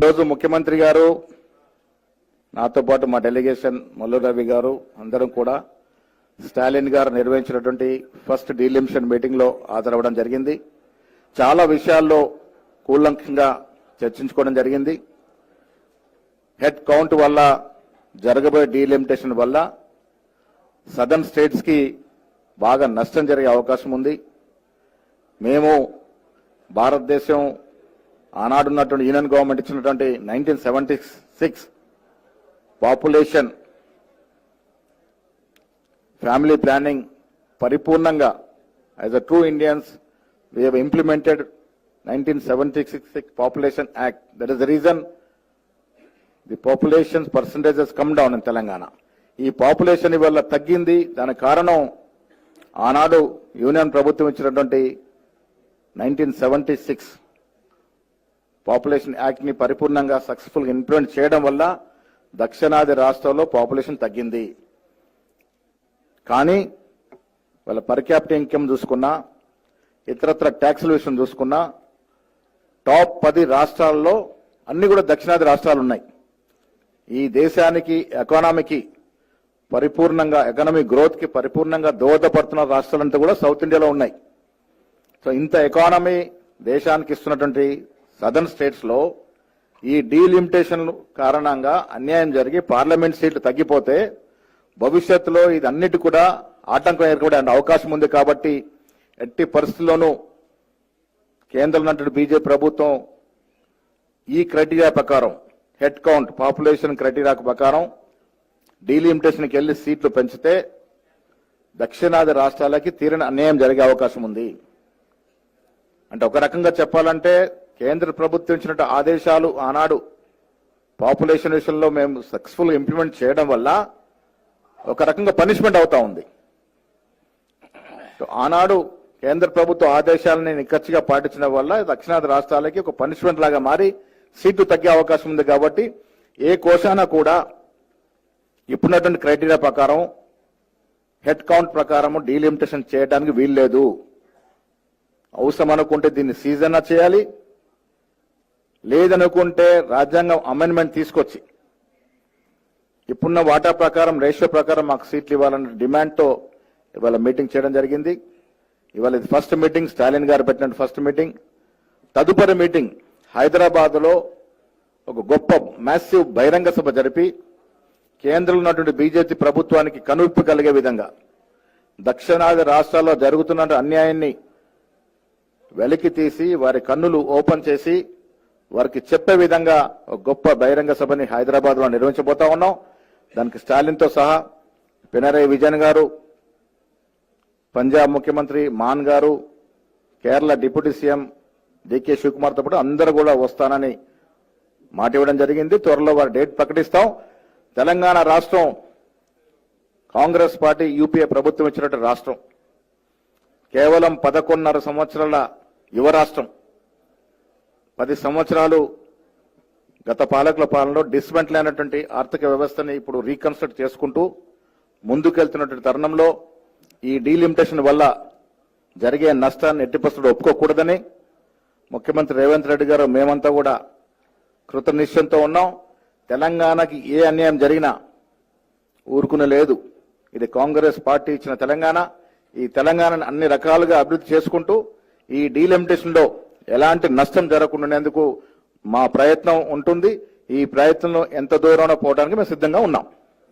ఈరోజు ముఖ్యమంత్రి గారు నాతో పాటు మా డెలిగేషన్ మల్లు రవి గారు అందరం కూడా స్టాలిన్ గారు నిర్వహించినటువంటి ఫస్ట్ డీలిమిషన్ మీటింగ్ లో హాజరవ్వడం జరిగింది. చాలా విషయాల్లో కూలంకంగా చర్చించుకోవడం జరిగింది. హెడ్ కౌంట్ వల్ల జరగబోయే డీలిమిటేషన్ వల్ల సదర్న్ స్టేట్స్ కి బాగా నష్టం జరిగే అవకాశం ఉంది. మేము భారతదేశం ఆనాడున్నటువంటి యూనియన్ గవర్నమెంట్ ఇచ్చినటువంటి 1976 పాపులేషన్ ఫ్యామిలీ ప్లానింగ్ పరిపూర్ణంగా as a true Indians we have implemented 1976 population act. That is the reason the population percentage has come down in Telangana. ఈ పాపులేషన్ వల్ల తగ్గింది. దానికి కారణం ఆనాడు యూనియన్ ప్రభుత్వం ఇచ్చినటువంటి 1976 పాపులేషన్ యాక్ట్ ని పరిపూర్ణంగా సక్సెస్ఫుల్ గా ఇంప్లిమెంట్ చేయడం వల్ల దక్షిణాది రాష్ట్రాల్లో పాపులేషన్ తగ్గింది. కానీ వాళ్ళ పర్ క్యాపిటల్ ఇన్కమ్ చూసుకున్నా, ఇతరత్ర ట్యాక్సుల విషయం చూసుకున్నా టాప్ 10 రాష్ట్రాల్లో అన్ని కూడా దక్షిణాది రాష్ట్రాలు ఉన్నాయి. ఈ దేశానికి ఎకానమీకి పరిపూర్ణంగా ఎకనామిక్ గ్రోత్ కి పరిపూర్ణంగా దోహదపడుతున్న రాష్ట్రాలంతా కూడా సౌత్ ఇండియాలో ఉన్నాయి. సో ఇంత ఎకానమీ దేశానికి ఇస్తున్నటువంటి సదర్న్ స్టేట్స్ లో ఈ డీలిమిటేషన్ కారణంగా అన్యాయం జరిగి పార్లమెంట్ సీట్లు తగ్గిపోతే భవిష్యత్తులో ఇది అన్నిటి కూడా ఆటంకం ఏర్పడే అవకాశం ఉంది. కాబట్టి ఎట్టి పరిస్థితుల్లోనూ కేంద్రంలో ఉన్నటువంటి బీజేపీ ప్రభుత్వం ఈ క్రైటీరియా ప్రకారం హెడ్ కౌంట్ పాపులేషన్ క్రైటీరియా ప్రకారం డీలిమిటేషన్కి వెళ్లి సీట్లు పెంచితే దక్షిణాది రాష్ట్రాలకి తీరని అన్యాయం జరిగే అవకాశం ఉంది. అంటే ఒక రకంగా చెప్పాలంటే కేంద్ర ప్రభుత్వం ఇచ్చినట్టు ఆదేశాలు ఆనాడు పాపులేషన్ విషయంలో మేము సక్సెస్ఫుల్ ఇంప్లిమెంట్ చేయడం వల్ల ఒక రకంగా పనిష్మెంట్ అవుతా ఉంది. ఆనాడు కేంద్ర ప్రభుత్వ ఆదేశాలని నిక్కచ్చిగా పాటించడం వల్ల దక్షిణాది రాష్ట్రాలకి ఒక పనిష్మెంట్ లాగా మారి సీట్లు తగ్గే అవకాశం ఉంది. కాబట్టి ఏ కోశాన కూడా ఇప్పుడున్నటువంటి క్రైటీరియా ప్రకారం హెడ్ కౌంట్ ప్రకారం డీలిమిటేషన్ చేయడానికి వీల్లేదు. అవసరం అనుకుంటే దీన్ని సీజన్ చేయాలి, లేదనుకుంటే రాజ్యాంగం అమెండ్మెంట్ తీసుకొచ్చి ఇప్పుడున్న వాటా ప్రకారం రేషియో ప్రకారం మాకు సీట్లు ఇవ్వాలన్న డిమాండ్తో ఇవాళ మీటింగ్ చేయడం జరిగింది. ఇవాళ ఇది ఫస్ట్ మీటింగ్, స్టాలిన్ గారు పెట్టిన ఫస్ట్ మీటింగ్. తదుపరి మీటింగ్ హైదరాబాద్ లో ఒక గొప్ప మ్యాసివ్ బహిరంగ సభ జరిపి కేంద్రంలో ఉన్నటువంటి బీజేపీ ప్రభుత్వానికి కనువిప్పు కలిగే విధంగా దక్షిణాది రాష్ట్రాల్లో జరుగుతున్న అన్యాయాన్ని వెలికి తీసి వారి కన్నులు ఓపెన్ చేసి వారికి చెప్పే విధంగా ఒక గొప్ప బహిరంగ సభని హైదరాబాద్ లో నిర్వహించబోతా ఉన్నాం. దానికి స్టాలిన్ తో సహా పినరయి విజయన్ గారు, పంజాబ్ ముఖ్యమంత్రి మాన్ గారు, కేరళ డిప్యూటీ సీఎం డికే శివకుమార్ తో పాటు అందరూ కూడా వస్తానని మాట ఇవ్వడం జరిగింది. త్వరలో వారి డేట్ ప్రకటిస్తాం. తెలంగాణ రాష్ట్రం కాంగ్రెస్ పార్టీ యూపీఏ ప్రభుత్వం ఇచ్చినట్టు రాష్ట్రం, కేవలం 11.5 సంవత్సరాల యువ రాష్ట్రం. 10 సంవత్సరాలు గత పాలకుల పాలనలో డిస్మెంటల్ అయినటువంటి ఆర్థిక వ్యవస్థని ఇప్పుడు రీకన్స్ట్రక్ట్ చేసుకుంటూ ముందుకెళ్తున్నటువంటి తరుణంలో ఈ డీలిమిటేషన్ వల్ల జరిగే నష్టాన్ని ఎట్టి పరిస్థితుల్లో ఒప్పుకోకూడదని ముఖ్యమంత్రి రేవంత్ రెడ్డి గారు మేమంతా కూడా కృతనిశ్చయంతో ఉన్నాం. తెలంగాణకి ఏ అన్యాయం జరిగినా ఊరుకునే లేదు. ఇది కాంగ్రెస్ పార్టీ ఇచ్చిన తెలంగాణ. ఈ తెలంగాణను అన్ని రకాలుగా అభివృద్ధి చేసుకుంటూ ఈ డీలిమిటేషన్ లో ఎలాంటి నష్టం జరగకుండానేందుకు మా ప్రయత్నం ఉంటుంది. ఈ ప్రయత్నంలో ఎంత దూరంలో పోవడానికి మేము సిద్ధంగా ఉన్నాం.